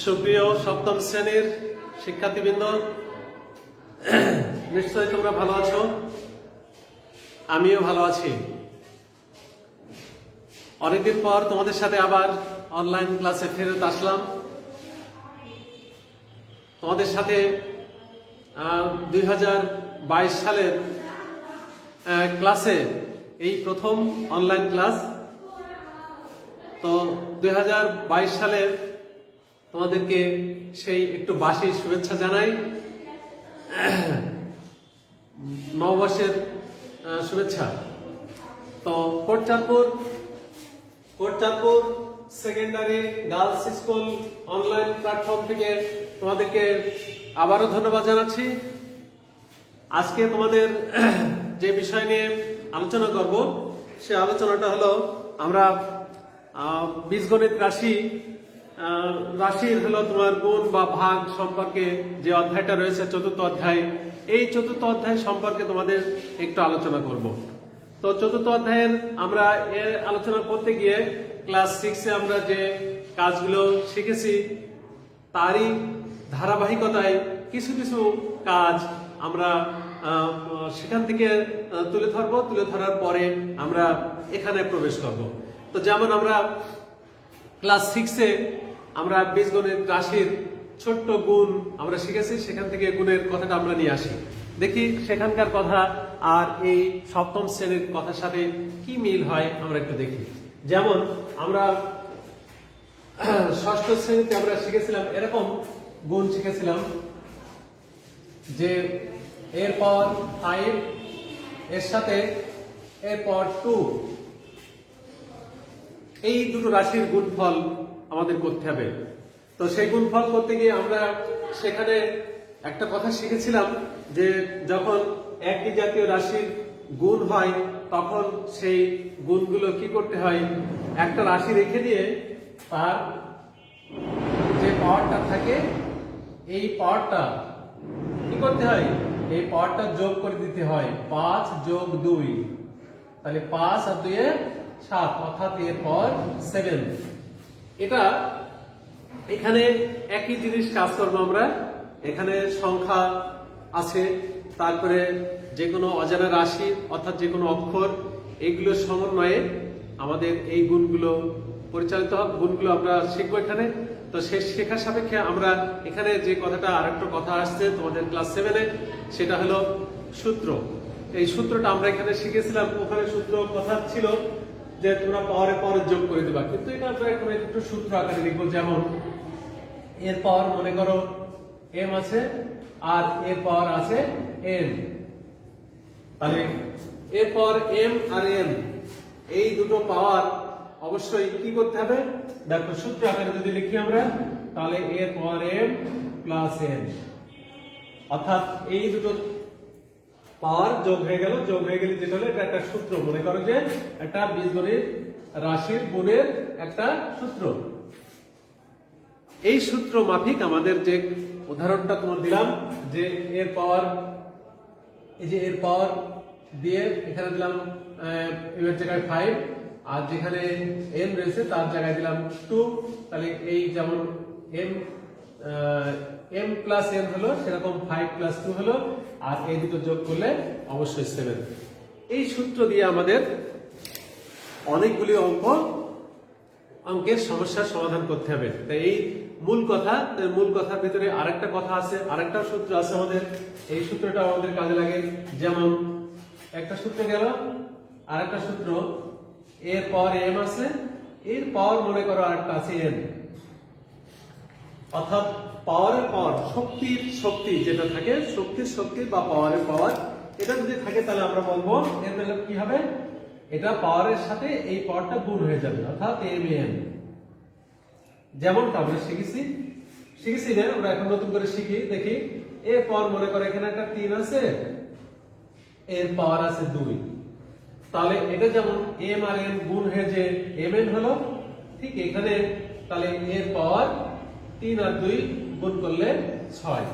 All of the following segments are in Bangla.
সুপ্রিয় সপ্তম শ্রেণীর শিক্ষার্থীবৃন্দ, নিশ্চয়ই তোমরা ভালো আছো। আমিও ভালো আছি। অনেকদিন পর তোমাদের সাথে আবার অনলাইন ক্লাসে ফেরত আসলাম। তোমাদের সাথে 2022 সালের ক্লাসে এই প্রথম অনলাইন ক্লাস। তো 2022 সালের তোমাদেরকে সেই একটু বাসি শুভেচ্ছা জানাই, নববর্ষের শুভেচ্ছা। তো Kotchandpur secondary girls school online platform থেকে তোমাদেরকে আবারও ধন্যবাদ জানাচ্ছি। আজকে তোমাদের যে বিষয় নিয়ে আলোচনা করব সে আলোচনাটা হলো আমরা বীজগণিত রাশির হলো তোমার গুণ বা ভাগ সম্পর্কে যে অধ্যায়টা রয়েছে চতুর্থ অধ্যায়, এই চতুর্থ অধ্যায় সম্পর্কে তোমাদের একটু আলোচনা করব। তো চতুর্থ অধ্যায়ের আমরা এর আলোচনা করতে গিয়ে ক্লাস 6-এ আমরা যে কাজগুলো শিখেছি তারই ধারাবাহিকতায় কিছু কিছু কাজ আমরা সেখান থেকে তুলে ধরার পরে আমরা এখানে প্রবেশ করব। তো যেমন আমরা ক্লাস 6-এ আমরা বীজগণিত রাশির ছোট্ট গুণ আমরা শিখেছি, সেখান থেকে গুণের কথাটা আমরা নিয়ে আসি। দেখি সেখানকার কথা আর এই সপ্তম শ্রেণীর কথার সাথে কি মিল হয় আমরা একটু দেখি। যেমন আমরা ষষ্ঠ শ্রেণীতে আমরা শিখেছিলাম এরকম গুণ শিখেছিলাম যে এরপর 5 এর সাথে এরপর 2, এই দুটো রাশির গুণফল আমাদের করতে হবে। তো সেই গুণফল করতে গিয়ে আমরা সেখানে একটা কথা শিখেছিলাম যে যখন একই জাতীয় রাশির গুণ হয় তখন সেই গুণগুলো কি করতে হয়, একটা রাশি রেখে দিয়ে তার যে পাওয়ারটা থাকে এই পাওয়ারটা কি করতে হয়, এই পাওয়ারটা যোগ করে দিতে হয়। 5 যোগ 2, তাহলে 5 আর 2 এ 7, অর্থাৎ এরপর 7। এটা এখানে একই জিনিস কাজ করবো আমরা। এখানে সংখ্যা আছে, তারপরে যে কোনো অজানা রাশি অর্থাৎ যে কোনো অক্ষর, এইগুলোর সমন্বয়ে আমাদের এই গুণগুলো পরিচালিত হবে, গুণগুলো আমরা শিখবো এখানে। তো শেখার সাপেক্ষে আমরা এখানে যে কথাটা আরেকটা কথা আসছে তোমাদের ক্লাস 7-এ, সেটা হলো সূত্র। এই সূত্রটা আমরা এখানে শিখেছিলাম। ওখানে সূত্র কথা ছিল যে তোমরা পাওয়ারে যোগ করে দিবা, কিন্তু এটা আমরা এখন একটু সূত্র আকারে লিখবো। যেমন এর পাওয়ার মনে করো m আছে আর এর পাওয়ার আছে n, তাহলে এর পাওয়ার m আর n এই দুটো পাওয়ার অবশ্যই কি করতে হবে, দেখো সূত্র আকারে যদি লিখি আমরা, তাহলে এর পাওয়ার m প্লাস n, অর্থাৎ এই দুটো পাওয়ার যোগ হয়ে গেলে যেটা হলো এটা একটা সূত্র। মনে করো যে একটা বীজগণিত রাশির গুণের একটা সূত্র। এই সূত্র মাফিক আমাদের যে উদাহরণটা তোমার দিলাম যে এর পাওয়ার, এই যে এর পাওয়ার দিয়ে এখানে দিলাম এর জায়গায় 5, আর যেখানে m রয়েছে তার জায়গায় দিলাম 2, তাহলে এই যেমন m প্লাস n হলো সেরকম 5 প্লাস 2 হলো, আর এই দুটো যোগ করলে অবশ্যই 7। এই সূত্র দিয়ে আমাদের অনেকগুলি অঙ্কের সমস্যার সমাধান করতে হবে। তাই এই মূল কথার ভিতরে আরেকটা কথা আছে, আরেকটা সূত্র আছে আমাদের। এই সূত্রটা আমাদের কাজে লাগে। যেমন একটা সূত্র গেল, আরেকটা সূত্র এর পাওয়ার m আছে, এর পাওয়ার মনে করো আরেকটা আছে n, অর্থাৎ পাওয়ারের পাওয়ার, শক্তির শক্তি যেটা থাকে, শক্তির শক্তি বা পাওয়ারের পাওয়ার, এটা যদি থাকে তাহলে আমরা বলবো এর বেলা কি হবে, এটা পাওয়ারের সাথে এই পাওয়ারটা গুণ হয়ে যাবে, অর্থাৎ m n। যেমনটা আমরা শিখেছি না, আমরা এখন নতুন করে শিখি। দেখি এর পাওয়ার মনে করো এখানে একটা 3 আছে, এর পাওয়ার আছে 2, তাহলে এটা যেমন m আর n গুণ হয়ে যে mn হলো, ঠিক এখানে তাহলে এর পাওয়ার 3 আর 2 গুণ করলে 6,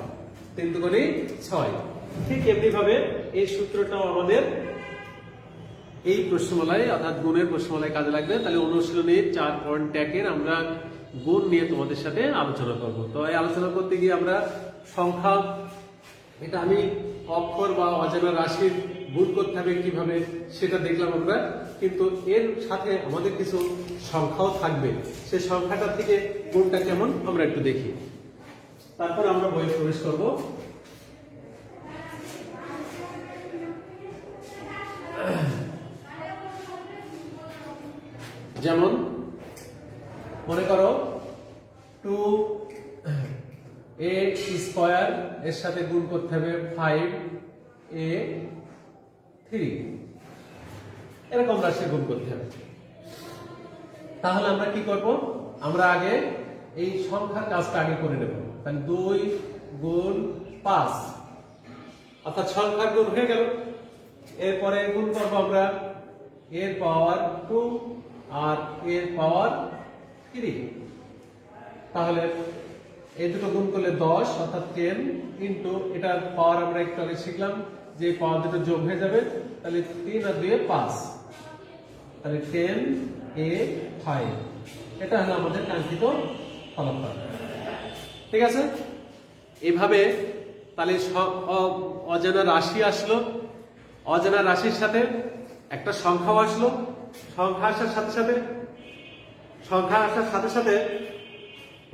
3 দুগুণে 6। ঠিক এমনি ভাবে এই সূত্রটাও আমাদের এই প্রশ্নমালায় অর্থাৎ গুণের প্রশ্নমালায় কাজে লাগবে। তাহলে অনুশীলনী 4.1 আমরা গুণ নিয়ে তোমাদের সাথে আলোচনা করব। তো এই আলোচনা করতে গিয়ে আমরা সংখ্যা, এটা আমি অক্ষর বা অজানা রাশির গুণ করতে হবে কিভাবে সেটা দেখলাম আমরা, কিন্তু এর সাথে আমাদের কিছু সংখ্যাও থাকবে, সেই সংখ্যাটা থেকে গুণটা কেমন আমরা একটু দেখি, তারপর আমরা বইয়ে প্রবেশ করব। যেমন মনে করো 2a² এর সাথে গুণ করতে হবে 5a3, এরকম রাশি গুণ করতে হবে। তাহলে আমরা কি করব, আমরা আগে এই সংখ্যার কাজটা আগে করে নেব। তাহলে 2 গুণ 5, অর্থাৎ সংখ্যার গুণ হয়ে গেল। এরপরে গুণ করবো আমরা এর পাওয়ার 2 আর এর পাওয়ার 3, তাহলে এই দুটো গুণ করলে 10, অর্থাৎ 10 ইন্টু এটার পাওয়ার আমরা একটু আগে শিখলাম যে পাওয়ার দুটো যোগ হয়ে যাবে, তাহলে 3 আর 2 5, তাহলে 10a5, এটা হলো আমাদের কাঙ্ক্ষিত ফলাফল। ঠিক আছে, এইভাবে তাহলে অজানা রাশি আসলো, অজানা রাশির সাথে একটা সংখ্যাও আসলো, সংখ্যা আসার সাথে সাথে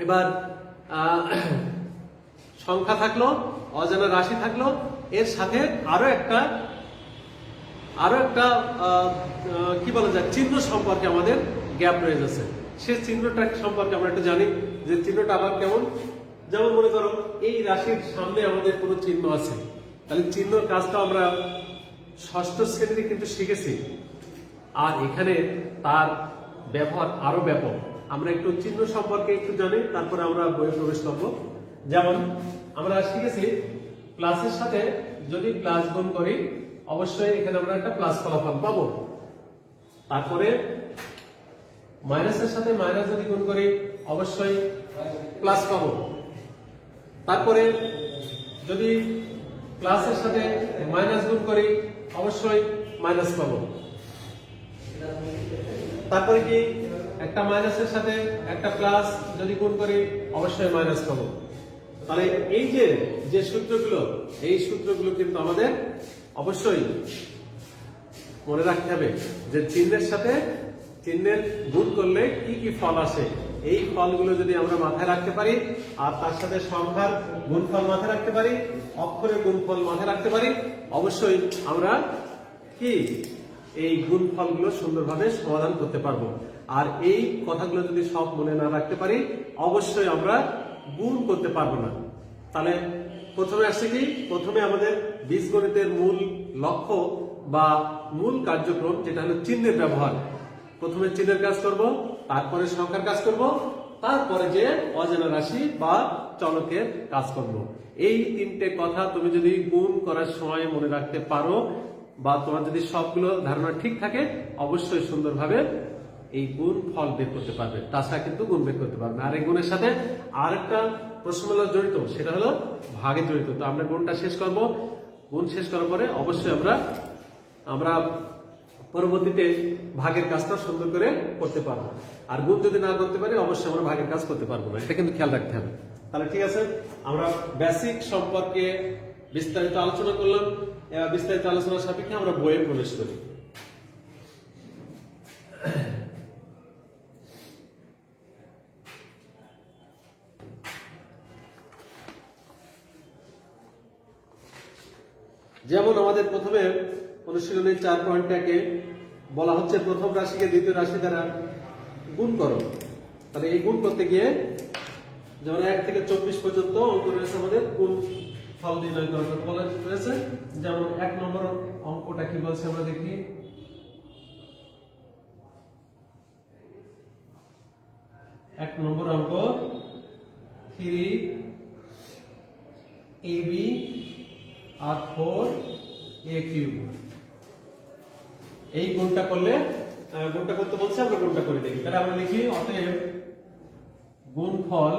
এবার সংখ্যা থাকলো, অজানা রাশি থাকলো, এর সাথে আরো একটা কি বলা যায় চিহ্ন সম্পর্কে আমাদের গ্যাপ রয়ে যাচ্ছে। সে চিহ্নটা সম্পর্কে আমরা একটু জানি যে চিহ্নটা আবার কেমন। যেমন মনে করো এই রাশির সামনে আমাদের কোনো চিহ্ন আছে, তাহলে চিহ্নর কাজটা আমরা ষষ্ঠ শ্রেণীতে কিন্তু শিখেছি, আর এখানে তার ব্যবহার আরো ব্যাপক। আমরা একটু চিহ্ন সম্পর্কে একটু জানি, তারপরে আমরা বইয়ে প্রবেশ করব। যেমন আমরা শিখেছি প্লাসের সাথে যদি প্লাস গুণ করি অবশ্যই এখানে আমরা একটা প্লাস ফলাফল পাবো। তারপরে মাইনাসের সাথে মাইনাস যদি গুণ করি অবশ্যই প্লাস পাবো। তারপরে যদি প্লাসের সাথে মাইনাস গুণ করি অবশ্যই মাইনাস পাবো। তারপরে কি একটা মাইনাসের সাথে একটা প্লাস যদি গুণ করি অবশ্যই মাইনাস পাবো। তাহলে এই যে সূত্রগুলো, এই সূত্রগুলো কিন্তু আমাদের অবশ্যই মনে রাখতে হবে যে চিহ্নের সাথে চিহ্নের গুণ করলে কি কি ফল আসে, এই ফলগুলো যদি আমরা মাথায় রাখতে পারি, আর তার সাথে সংখ্যার গুণফল মাথায় রাখতে পারি, অক্ষরের গুণফল মাথায় রাখতে পারি, অবশ্যই আমরা কি এই গুণফলগুলো সুন্দরভাবে সমাধান করতে পারবো। আর এই কথাগুলো যদি সব মনে না রাখতে পারি অবশ্যই আমরা গুণ করতে পারবো না। তাহলে প্রথমে আসছে কি, প্রথমে আমাদের বীজগণিতের মূল লক্ষ্য বা মূল কার্যক্রম যেটা হলো চিহ্নের ব্যবহার। প্রথমে চিহ্নের কাজ করব, তারপরে সংখ্যার কাজ করব, তারপরে যে অজানা রাশি বা চলকের কাজ করব। এই তিনটে কথা তুমি যদি গুণ করার সময় মনে রাখতে পারো বা তোমার যদি সবগুলো ধারণা ঠিক থাকে অবশ্যই সুন্দরভাবে এই গুণ ফল বের করতে পারবে, তাছাড়া কিন্তু গুণ বের করতে পারবে। আর এই গুণের সাথে আরেকটা প্রশ্নমালা জড়িত, সেটা হলো ভাগে জড়িত। তো আমরা গুণটা শেষ করব, গুণ শেষ করার পরে অবশ্যই আমরা পরবর্তীতে ভাগের কাজটা সুন্দর করে করতে পারবো। আর গুণ যদি না করতে পারি অবশ্যই আমরা ভাগের কাজ করতে পারবো না, এটা কিন্তু খেয়াল রাখতে হবে। তাহলে ঠিক আছে, আমরা বেসিক সম্পর্কে বিস্তারিত আলোচনা করলাম। বিস্তারিত আলোচনার সাপেক্ষে আমরা বইয়ে প্রবেশ করি। যেমন আমাদের প্রথমে অনুশীলনের 4.1-এ বলা হচ্ছে প্রথম রাশিকে দ্বিতীয় রাশি দ্বারা গুণ করো। তাহলে এই গুণ করতে গিয়ে যেমন 1 থেকে 24 পর্যন্ত অঙ্ক রয়েছে, আমাদের গুণ ফল নির্ণয় করার বলা রয়েছে। যেমন 1 নম্বর অঙ্কটা কি বলছে আমরা দেখি। এক নম্বর অঙ্ক 3ab আর 4a3। এই গুণটা করলে গুণটা করতে বলছে, আমরা গুণটা করে দেখি। তাহলে আমরা লিখি অতএব গুণফল,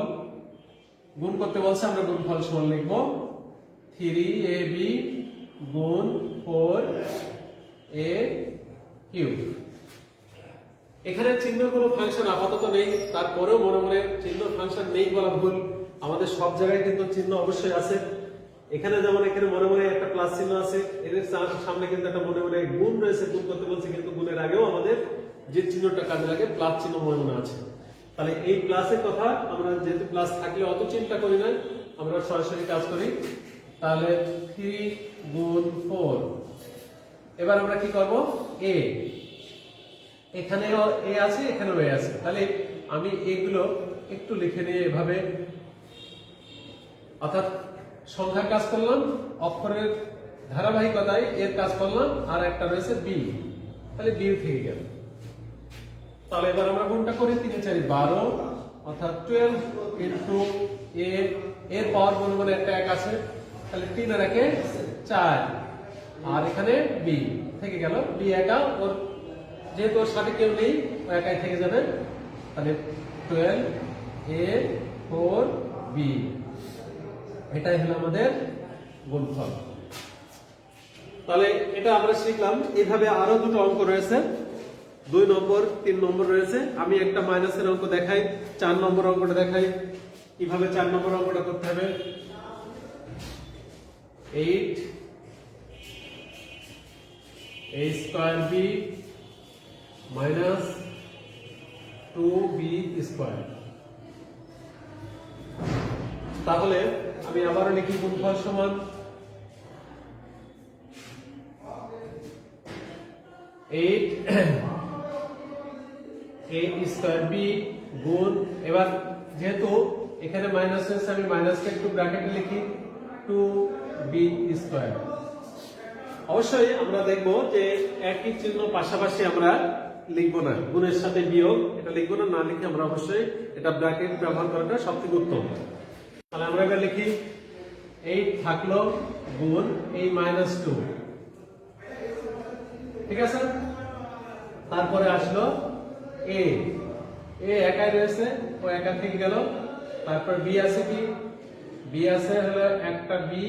গুণ করতে বলছে আমরা গুণফল সমান লিখব 3ab গুণ 4a3। এখানে চিহ্ন কোনো ফাংশন আপাতত নেই, তারপরেও মনে মনে চিহ্ন ফাংশন নেই বলা ভুল, আমাদের সব জায়গায় কিন্তু চিহ্ন অবশ্যই আছে। এখানে যেমন এখানে মনে মনে একটা প্লাস চিহ্ন আছে, এদের সামনে কিন্তু একটা মনে মনে গুণ রয়েছে, গুণ করতে বলছে, কিন্তু গুণের আগেও আমাদের যে চিহ্নটা কাজে লাগে প্লাস চিহ্ন মনে মনে আছে। তাহলে এই প্লাসের কথা আমরা যেহেতু প্লাস থাকলে অত চিন্তা করি না, আমরা সরাসরি কাজ করি। তাহলে 3 গুণ 4। এবার আমরা কি করব, এ এখানেও এ আছে, এখানেও এ আছে, তাহলে আমি এগুলো একটু লিখে নিয়ে এভাবে, অর্থাৎ সংখ্যার কাজ করলাম, অক্ষরের ধারাবাহিকতায় এর কাজ করলাম, আর একটা রয়েছে বি, তাহলে বি থেকে গেল। তাহলে এবার আমরা গুণটা করি, 3 4 12, অর্থাৎ 12 ইনটু এ, এর পাওয়ার মনে মনে একটা 1 আছে, তাহলে 3 আর 1 4, আর এখানে বি থেকে গেল, বি একা, ওর যেহেতু ওর সাথে কেউ নেই ও একাই থেকে যাবে, তাহলে 12 এ 4 বি, এটাই হলো আমাদের গুণফল। তাহলে এটা আমরা শিখলাম। এইভাবে আরো দুটো অঙ্ক রয়েছে, 2 নম্বর 3 নম্বর রয়েছে। আমি একটা মাইনাসের অঙ্ক দেখাই, 4 নম্বর অঙ্কটা দেখাই। কিভাবে 4 নম্বর অঙ্কটা করতে হবে, 8 a square b minus 2b square. তাহলে আমি আবারও লিখি, গুণফল সমান 8 a স্কয়ার b গুণ, এবার যেহেতু এখানে মাইনাস হয়েছে আমি মাইনাসটা একটু ব্র্যাকেটে লিখি, 2b স্কয়ার। অবশ্যই আমরা দেখব যে একই চিহ্ন পাশাপাশি আমরা লিখবো না, গুণের সাথে বিয়োগ এটা লিখবো না, না লিখে আমরা অবশ্যই এটা ব্র্যাকেট ব্যবহার করাটা সবথেকে উত্তম। তাহলে আমরা এবার লিখি 8 থাকলো গুণ এই -2, ঠিক আছে। তারপরে আসলো এ, এ একাই রয়েছে, ও একা থেকে গেল। তারপর বি আছে, কি বি আছে হলো একটা বি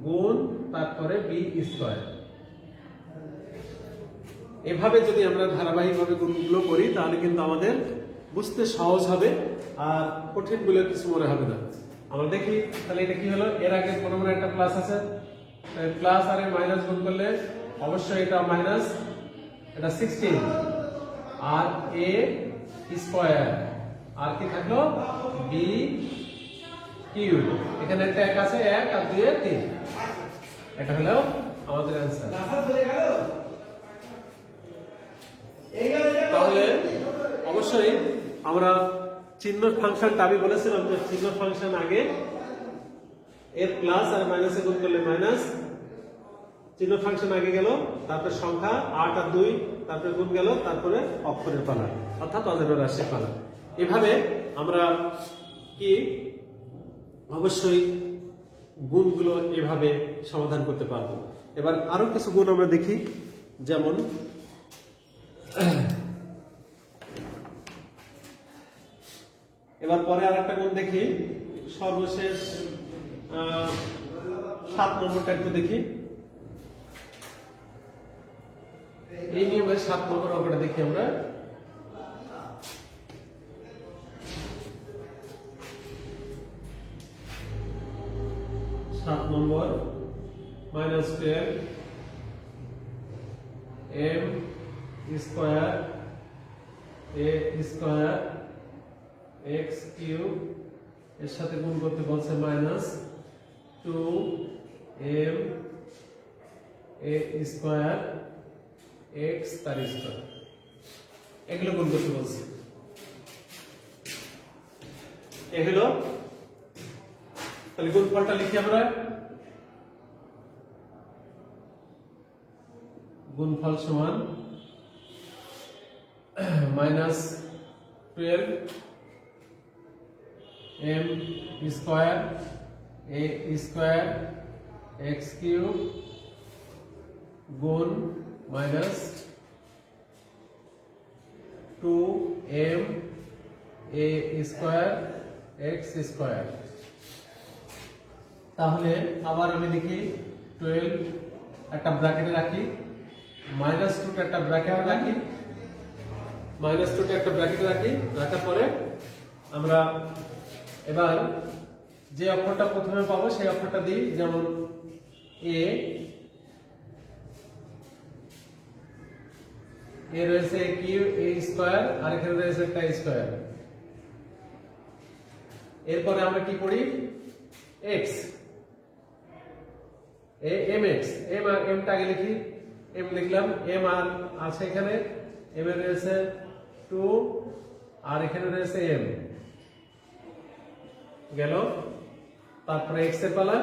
গুণ, তারপরে বি স্কয়ার। এভাবে যদি আমরা ধারাবাহিকভাবে গুণগুলো করি তাহলে কিন্তু আমাদের বুঝতে সহজ হবে, আর কঠিন বলে কিছু মনে হবে না। আমরা দেখি তাহলে এটা কি হলো, এর আগে কোনো মনে একটা প্লাস আছে, প্লাস আর মাইনাস গুণ করলে অবশ্যই এটা মাইনাস, এটা 16, আর এ স্কয়ার, আর কি থাকলো বি কিউ, এখানে একটা 1 আছে, 1 আর 2 এর 3, এটা হলো আমাদের অ্যানসার। তাহলে অবশ্যই আমরা চিহ্ন ফাংশনটা, আমি বলেছিলাম যে চিহ্ন ফাংশন আগে এর প্লাস আর মাইনাসে গুণ করলে মাইনাস, চিহ্ন ফাংশন আগে গেল, তারপরে সংখ্যা 8 আর 2, তারপরে গুণ গেল, তারপরে অক্ষরের পালা, অর্থাৎ অজেয় রাশির পালা। এভাবে আমরা কি অবশ্যই গুণগুলো এভাবে সমাধান করতে পারবো। এবার আরো কিছু গুণ আমরা দেখি, যেমন এবার পরে আরেকটা গুণ দেখি, সর্বশেষ 7 নম্বরটা একটু দেখি। এই নিয়মে 7 নম্বর অঙ্কটা দেখি আমরা। নম্বর -12 m square a square x cube, এর সাথে গুণ করতে বলছে -2m a স্কয়ার x তার স্কয়ার, এগুলো গুণ করতে বলছে। এগুলো তাহলে গুণফলটা লিখি আমরা, গুণফল সমান -12 m square a square x cube গুণ -2m a square x square. তাহলে আবার আমি লিখি 12 একটা ব্র্যাকেটে রাখি, -2 একটা ব্র্যাকেটে রাখি, -2টা একটা ব্র্যাকেটে রাখি, রাখার পরে আমরা এবার যে অক্ষরটা প্রথমে পাবো সেই অক্ষরটা দিই, যেমন এ রয়েছে কিউ এ স্কয়ার, আর এখানে রয়েছে একটা স্কয়ার। এরপরে আমরা কি করি, এক্স এম এক্স, এমটা আগে লিখি, এম লিখলাম, এম আর আছে এখানে, এম এর রয়েছে 2 আর এখানে রয়েছে এম গেল। তারপরে এক্স এর পালা,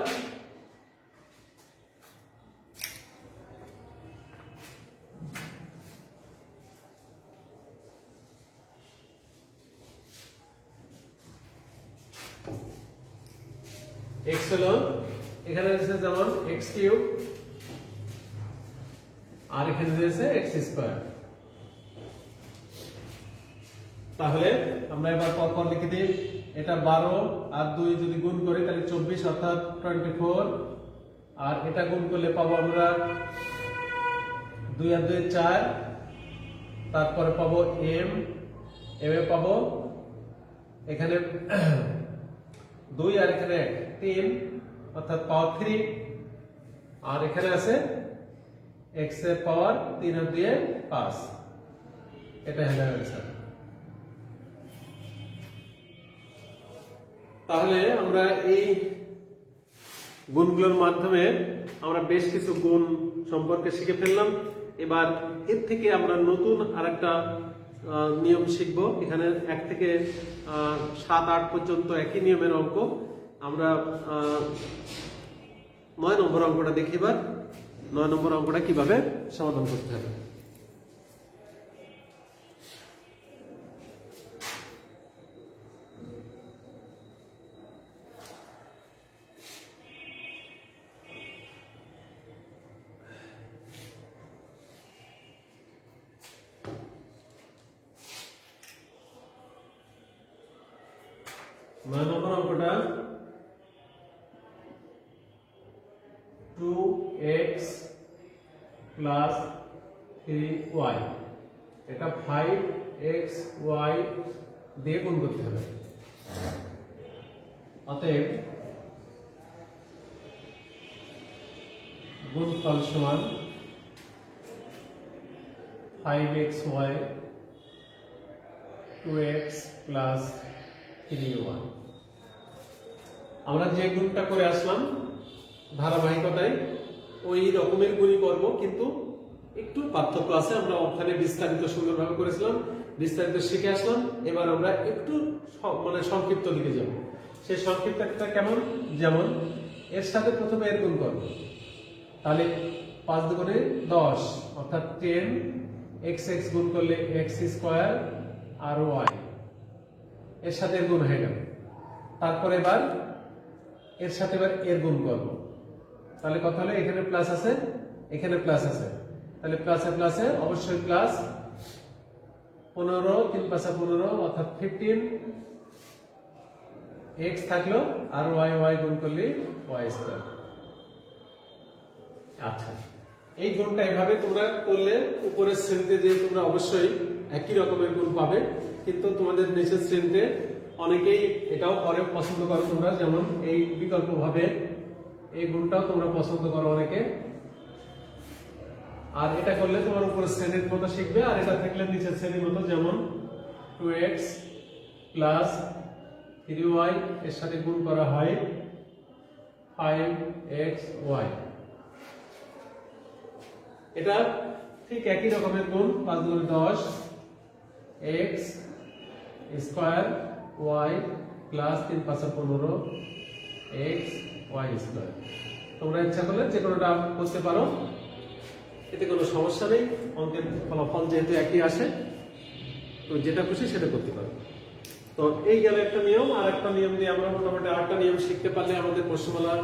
এক্স হলো এখানে রয়েছে যেমন এক্স কিউব, আর এখানে রয়েছে এক্স স্কয়ার। তাহলে আমরা এবার পরপর লিখে দিই, এটা 12 আর 2 যদি গুণ করি তাহলে 24 অর্থাৎ 24, আর এটা গুণ করলে পাবো আমরা 2 আর 2 4, তারপরে পাবো এম এ পাবো এখানে 2 আর এখানে 3 অর্থাৎ পাওয়ার 3, আর এখানে আছে x এর পাওয়ার 3 আর 2 5। এটা হলো आंसर। তাহলে আমরা এই গুণগুলোর মাধ্যমে আমরা বেশ কিছু গুণ সম্পর্কে শিখে ফেললাম। এবার এর থেকে আমরা নতুন আরেকটা নিয়ম শিখব। এখানে 1 থেকে 7 8 পর্যন্ত একই নিয়মের অঙ্ক। আমরা 9 নম্বর অঙ্কটা দেখি। এবার 9 নম্বর অঙ্কটা কিভাবে সমাধান করতে হবে। নম্বর অঙ্কটা 2x plus 3y, এটা 5xy দিয়ে গুণ করতে হবে। অতএব গুণফল সমান 5xy 2x plus 3y। আমরা যে গুণটা করে আসলাম ধারাবাহিকতায় ওই রকমের গুণই করব, কিন্তু একটু পার্থক্য আছে। আমরা ওখানে বিস্তারিত সুন্দরভাবে করেছিলাম, বিস্তারিত শিখে আসলাম। এবার আমরা একটু সংক্ষিপ্ত দিকে যাব। সেই সংক্ষিপ্তটা কেমন, যেমন এর সাথে প্রথমে এর গুণ করব। তাহলে 5 দুগুণে 10 অর্থাৎ 10, x গুণ করলে x স্কয়ার আর y, এর সাথে এর গুণ হয়ে গেল। তারপরে এবার এর সাথে এবার এর গুণ করব। তাহলে কথা হলো এখানে প্লাস আছে, এখানে প্লাস আছে, তাহলে প্লাসে প্লাসে অবশ্যই প্লাস। 15 3 5 15 অর্থাৎ 15, x থাকলো আর y গুণ করলে y স্কয়ার। আচ্ছা, এই গুণটা এভাবে তোমরা করলে উপরের শ্রেণীতে যে তোমরা অবশ্যই একই রকমের গুণ পাবে, কিন্তু তোমাদের নিচের শ্রেণীতে অনেকেই এটাও করে পছন্দ করো তোমরা, যেমন এই বিকল্প ভাবে এই গুণটাও তোমরা পছন্দ করো অনেকে। আর এটা করলে তোমার উপরের শ্রেণীর মতো শিখবে, আর এটা থাকলে নিচের শ্রেণীর মতো, যেমন 2x plus 3y এর সাথে গুণ করা হয় 5xy। এটা ঠিক একই রকমের গুণ, 5 গুণ 10 x square y plus 3 5 15 x y square. তোমরা ইচ্ছা করলে যে কোনোটা করতে পারো, এতে কোনো সমস্যা নেই। অঙ্কের ফলাফল যেহেতু একই আসে, তো যেটা খুশি সেটা করতে পারো। তো এই গেল একটা নিয়ম। আর একটা নিয়ম দিয়ে আমরা মোটামুটি আরেকটা নিয়ম শিখতে পারলে আমাদের প্রশ্নমালার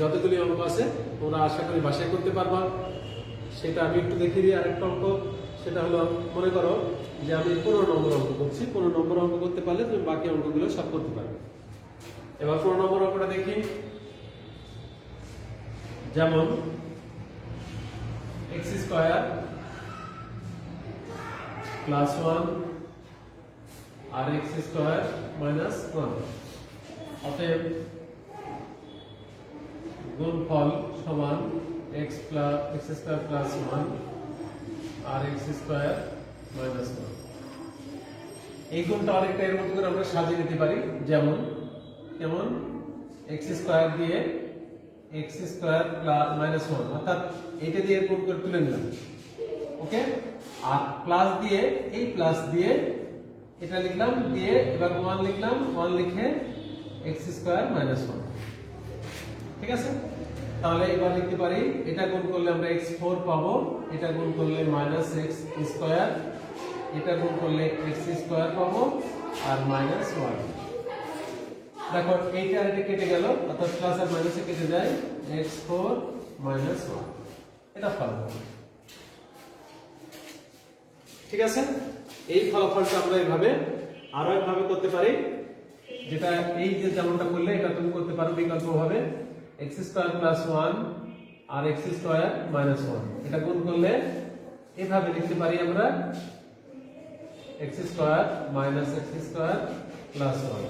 যতগুলি অঙ্ক আছে তোমরা আশা করি বাসায় করতে পারবা। সেটা আমি একটু দেখিয়ে দিই। আরেকটা অঙ্ক, সেটা হলো, মনে করো যে আমি 15 নম্বর অঙ্ক করছি। 15 নম্বর অঙ্ক করতে পারলে তুমি বাকি অঙ্কগুলো সব করতে পারবে। এবার 15 নম্বর অঙ্কটা দেখি। যেমন x স্কয়ার প্লাস 1 আর এক্স স্কোয়ার মাইনাস 1। অতএব গুণফল সমান এক্স স্কোয়ার প্লাস 1 আর এক্স স্কোয়ার মাইনাস 1। এই গুণটা অনেকটা এর মতো করে আমরা সাজিয়ে নিতে পারি, যেমন এক্স স্কোয়ার দিয়ে এক্স স্কোয়ার প্লাস মাইনাস 1, অর্থাৎ এটা দিয়ে গুণ করে তুলে নিলাম, ওকে। আর প্লাস দিয়ে এই প্লাস দিয়ে এটা লিখলাম, দিয়ে এবার 1 লিখলাম, 1 লিখে এক্স স্কোয়ার মাইনাস 1, ঠিক আছে। তাহলে এবার লিখতে পারি এটা গুণ করলে আমরা x4 পাবো, এটা গুণ করলে মাইনাস এক্স স্কোয়ার, এটা গুণ করলে এক্স স্কোয়ার পাবো আর মাইনাস 1। দেখো এইটা আর এটা কেটে গেল, অর্থাৎ প্লাস আর মাইনাসে কেটে যায়, x4 মাইনাস 1, এটা ফলাফল, ঠিক আছে। এই ফলাফলটা আমরা এইভাবে আরো একভাবে করতে পারি, যেটা এই যে যেমনটা করলে এটা তুমি করতে পারো বিকল্প ভাবে, এক্স স্কোয়ার প্লাস 1 আর এক্স স্কোয়ার মাইনাস 1, এটা গুণ করলে এইভাবে লিখতে পারি আমরা x square minus x square plus 1।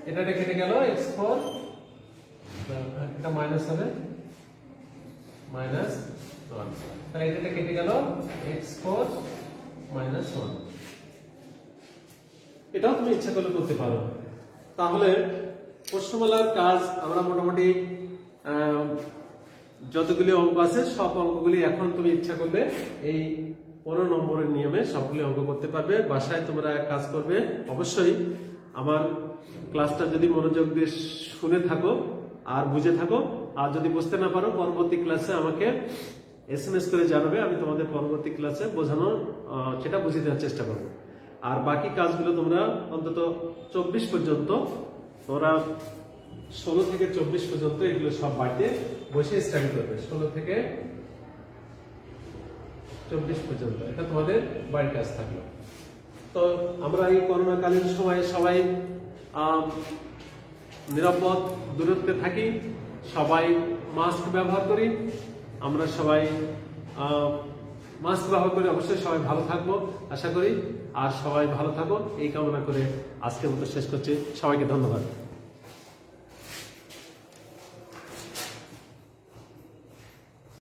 এটা কেটে গেল x4, এটা মাইনাস হবে মাইনাস 1, তাহলে এটা কেটে গেল x4 মাইনাস 1। এটাও তুমি ইচ্ছা করলে করতে পারো। তাহলে প্রশ্নমালার কাজ আমরা মোটামুটি যতগুলি অঙ্ক আছে সব অঙ্কগুলি এখন তুমি ইচ্ছা করলে এই 15 নম্বরের নিয়মে সবগুলি অঙ্ক করতে পারবে। বাসায় তোমরা কাজ করবে। অবশ্যই আমার ক্লাসটা যদি মনোযোগ দিয়ে শুনে থাকো আর বুঝে থাকো, আর যদি বুঝতে না পারো পরবর্তী ক্লাসে আমাকে SMS করে জানাবে, আমি তোমাদের পরবর্তী ক্লাসে বোঝানোর সেটা বুঝিয়ে দেওয়ার চেষ্টা করবো। আর বাকি কাজগুলো তোমরা অন্তত 24 পর্যন্ত, তোমরা 16 থেকে 24 পর্যন্ত এগুলো সব বাড়িতে বসে স্টাডি করবে। 16 থেকে 24 পর্যন্ত এটা তোমাদের বাড়ির কাজ থাকলো। তো আমরা এই করোনাকালীন সময়ে সবাই নিরাপদ দূরত্বে থাকি, সবাই মাস্ক ব্যবহার করি, আমরা সবাই মাস্ক ব্যবহার করে অবশ্যই সবাই ভালো থাকবো আশা করি। আর সবাই ভালো থাকো এই কামনা করে আজকের মতো শেষ করছি। সবাইকে ধন্যবাদ।